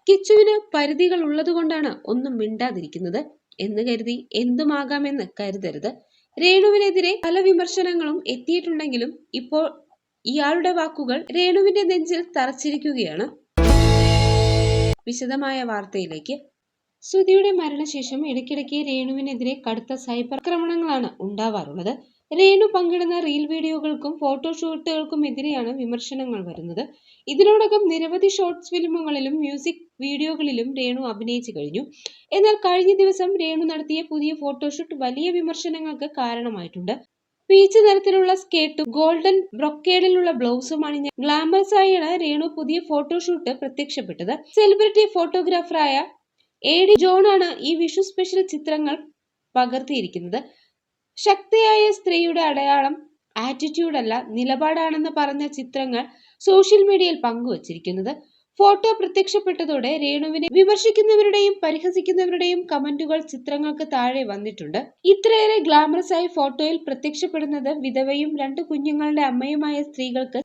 കിച്ചുവിന് പരിധികൾ ഉള്ളതുകൊണ്ടാണ് ഒന്നും മിണ്ടാതിരിക്കുന്നത് എന്ന് കരുതി എന്തുമാകാമെന്ന് കരുതരുത്. രേണുവിനെതിരെ പല വിമർശനങ്ങളും എത്തിയിട്ടുണ്ടെങ്കിലും ഇപ്പോൾ ഇയാളുടെ വാക്കുകൾ രേണുവിന്റെ നെഞ്ചിൽ തറച്ചിരിക്കുകയാണ്. വിശദമായ വാർത്തയിലേക്ക്. ശ്രുതിയുടെ മരണശേഷം ഇടയ്ക്കിടയ്ക്ക് രേണുവിനെതിരെ കടുത്ത സൈബർ ആക്രമണങ്ങളാണ് ഉണ്ടാവാറുള്ളത്. രേണു പങ്കിടുന്ന റീൽ വീഡിയോകൾക്കും ഫോട്ടോഷൂട്ടുകൾക്കും എതിരെയാണ് വിമർശനങ്ങൾ വരുന്നത്. ഇതിനോടകം നിരവധി ഷോർട്സ് ഫിലിമുകളിലും മ്യൂസിക് വീഡിയോകളിലും രേണു അഭിനയിച്ചു കഴിഞ്ഞു. എന്നാൽ കഴിഞ്ഞ ദിവസം രേണു നടത്തിയ പുതിയ ഫോട്ടോഷൂട്ട് വലിയ വിമർശനങ്ങൾക്ക് കാരണമായിട്ടുണ്ട്. പീച്ച് നിറത്തിലുള്ള സ്കേർട്ടും ഗോൾഡൻ ബ്രൊക്കേഡിലുള്ള ബ്ലൗസും അണിഞ്ഞ ഗ്ലാമറസ് ആയാണ് രേണു പുതിയ ഫോട്ടോഷൂട്ട് പ്രത്യക്ഷപ്പെട്ടത്. സെലിബ്രിറ്റി ഫോട്ടോഗ്രാഫറായ AD ജോണാണ് ഈ വിഷു സ്പെഷ്യൽ ചിത്രങ്ങൾ പകർത്തിയിരിക്കുന്നത്. ശക്തിയായ സ്ത്രീയുടെ അടയാളം ആറ്റിറ്റ്യൂഡ് അല്ല, നിലപാടാണെന്ന് പറഞ്ഞ ചിത്രങ്ങൾ സോഷ്യൽ മീഡിയയിൽ പങ്കുവച്ചിരിക്കുന്നത്. ഫോട്ടോ പ്രത്യക്ഷപ്പെട്ടതോടെ രേണുവിനെ വിമർശിക്കുന്നവരുടെയും പരിഹസിക്കുന്നവരുടെയും കമന്റുകൾ ചിത്രങ്ങൾക്ക് താഴെ വന്നിട്ടുണ്ട്. ഇത്രയേറെ ഗ്ലാമറസ് ആയി ഫോട്ടോയിൽ പ്രത്യക്ഷപ്പെടുന്നത് വിധവയും 2 കുഞ്ഞുങ്ങളുടെ അമ്മയുമായ സ്ത്രീകൾക്ക്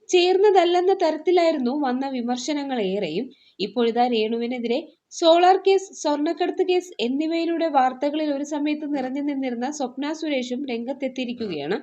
ചേർന്നതല്ലെന്ന തരത്തിലായിരുന്നു വന്ന വിമർശനങ്ങൾ ഏറെയും. ഇപ്പോഴിതാ രേണുവിനെതിരെ സോളാർ കേസ്, സ്വർണ്ണക്കടത്ത് കേസ് എന്നിവയിലൂടെ വാർത്തകളിൽ ഒരു സമയത്ത് നിറഞ്ഞു നിന്നിരുന്ന സ്വപ്ന സുരേഷും രംഗത്തെത്തിയിരിക്കുകയാണ്.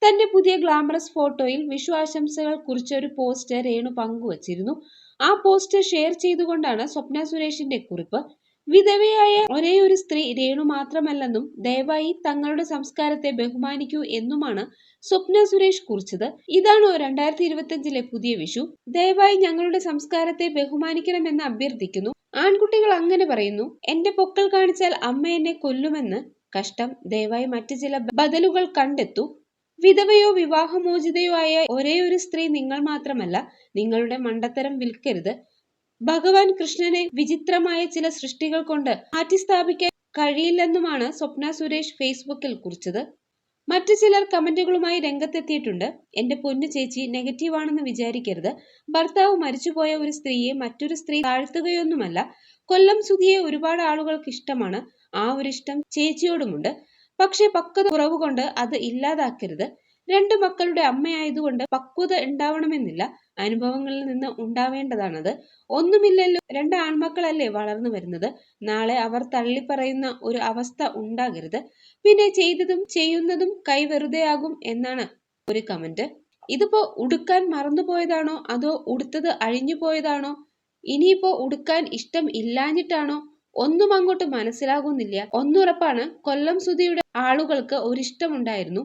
തന്റെ പുതിയ ഗ്ലാമറസ് ഫോട്ടോയിൽ വിഷു ആശംസകൾ കുറിച്ച ഒരു പോസ്റ്റ് രേണു പങ്കുവച്ചിരുന്നു. ആ പോസ്റ്റ് ഷെയർ ചെയ്തുകൊണ്ടാണ് സ്വപ്ന സുരേഷിന്റെ കുറിപ്പ്. വിധവയായ ഒരേ ഒരു സ്ത്രീ രേണു മാത്രമല്ലെന്നും ദയവായി തങ്ങളുടെ സംസ്കാരത്തെ ബഹുമാനിക്കൂ എന്നുമാണ് സ്വപ്ന സുരേഷ് കുറിച്ചത്. ഇതാണോ 2025-ലെ പുതിയ വിഷു? ദയവായി ഞങ്ങളുടെ സംസ്കാരത്തെ ബഹുമാനിക്കണമെന്ന് അഭ്യർത്ഥിക്കുന്നു. ആൺകുട്ടികൾ അങ്ങനെ പറയുന്നു. എന്റെ പൊക്കൾ കാണിച്ചാൽ അമ്മ എന്നെ കൊല്ലുമെന്ന്. കഷ്ടം. ദയവായി മറ്റു ചില ബദലുകൾ കണ്ടെത്തൂ. വിധവയോ വിവാഹമോചിതയോ ആയ ഒരേ ഒരു സ്ത്രീ നിങ്ങൾ മാത്രമല്ല. നിങ്ങളുടെ മണ്ടത്തരം വിൽക്കരുത്. ഭഗവാൻ കൃഷ്ണനെ വിചിത്രമായ ചില സൃഷ്ടികൾ കൊണ്ട് മാറ്റിസ്ഥാപിക്കാൻ കഴിയില്ലെന്നുമാണ് സ്വപ്ന സുരേഷ് ഫേസ്ബുക്കിൽ കുറിച്ചത്. മറ്റു ചിലർ കമന്റുകളുമായി രംഗത്തെത്തിയിട്ടുണ്ട്. എന്റെ പൊന്നു ചേച്ചി, നെഗറ്റീവാണെന്ന് വിചാരിക്കരുത്. ഭർത്താവ് മരിച്ചുപോയ ഒരു സ്ത്രീയെ മറ്റൊരു സ്ത്രീ താഴ്ത്തുകയൊന്നുമല്ല. കൊല്ലം സുധിയെ ഒരുപാട് ആളുകൾക്ക് ഇഷ്ടമാണ്. ആ ഒരു ഇഷ്ടം ചേച്ചിയോടുമുണ്ട്. പക്ഷെ പക്വത കുറവുകൊണ്ട് അത് ഇല്ലാതാക്കരുത്. 2 മക്കളുടെ അമ്മയായതുകൊണ്ട് പക്വത ഉണ്ടാവണമെന്നില്ല. അനുഭവങ്ങളിൽ നിന്ന് ഉണ്ടാവേണ്ടതാണത്. ഒന്നുമില്ലല്ലോ, 2 ആൺമക്കളല്ലേ വളർന്നു വരുന്നത്. നാളെ അവർ തള്ളിപ്പറയുന്ന ഒരു അവസ്ഥ ഉണ്ടാകരുത്. പിന്നെ ചെയ്തതും ചെയ്യുന്നതും കൈ വെറുതെയാകും എന്നാണ് ഒരു കമന്റ്. ഇതിപ്പോ ഉടുക്കാൻ മറന്നുപോയതാണോ അതോ ഉടുത്തത് അഴിഞ്ഞു പോയതാണോ? ഇനിയിപ്പോ ഉടുക്കാൻ ഇഷ്ടം ഇല്ലാഞ്ഞിട്ടാണോ? ഒന്നും അങ്ങോട്ട് മനസ്സിലാകുന്നില്ല. ഒന്നുറപ്പാണ്, കൊല്ലം സുധിയുടെ ആളുകൾക്ക് ഒരിഷ്ടമുണ്ടായിരുന്നു.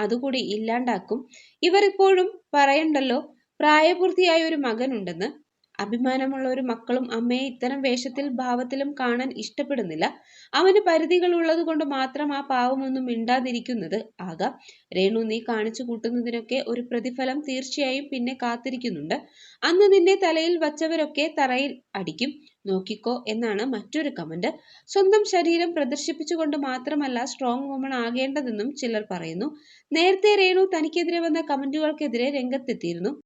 അതുകൂടി ഇല്ലാണ്ടാക്കും. ഇവർ ഇപ്പോഴും പറയണ്ടല്ലോ പ്രായപൂർത്തിയായ ഒരു മകനുണ്ടെന്ന്. അഭിമാനമുള്ള ഒരു മക്കളും അമ്മയെ ഇത്തരം വേഷത്തിൽ ഭാവത്തിലും കാണാൻ ഇഷ്ടപ്പെടുന്നില്ല. അവന് പരിധികൾ ഉള്ളത് കൊണ്ട് മാത്രം ആ പാവമൊന്നും മിണ്ടാതിരിക്കുന്നത് ആകാം. രേണു, നീ കാണിച്ചു കൂട്ടുന്നതിനൊക്കെ ഒരു പ്രതിഫലം തീർച്ചയായും പിന്നെ കാത്തിരിക്കുന്നുണ്ട്. അന്ന് നിന്നെ തലയിൽ വച്ചവരൊക്കെ തറയിൽ അടിക്കും, നോക്കിക്കോ എന്നാണ് മറ്റൊരു കമന്റ്. സ്വന്തം ശരീരം പ്രദർശിപ്പിച്ചുകൊണ്ട് മാത്രമല്ല സ്ട്രോങ് വുമൺ ആകേണ്ടതെന്നും ചിലർ പറയുന്നു. നേരത്തെ രേണു തനിക്കെതിരെ വന്ന കമന്റുകൾക്കെതിരെ രംഗത്തെത്തിയിരുന്നു.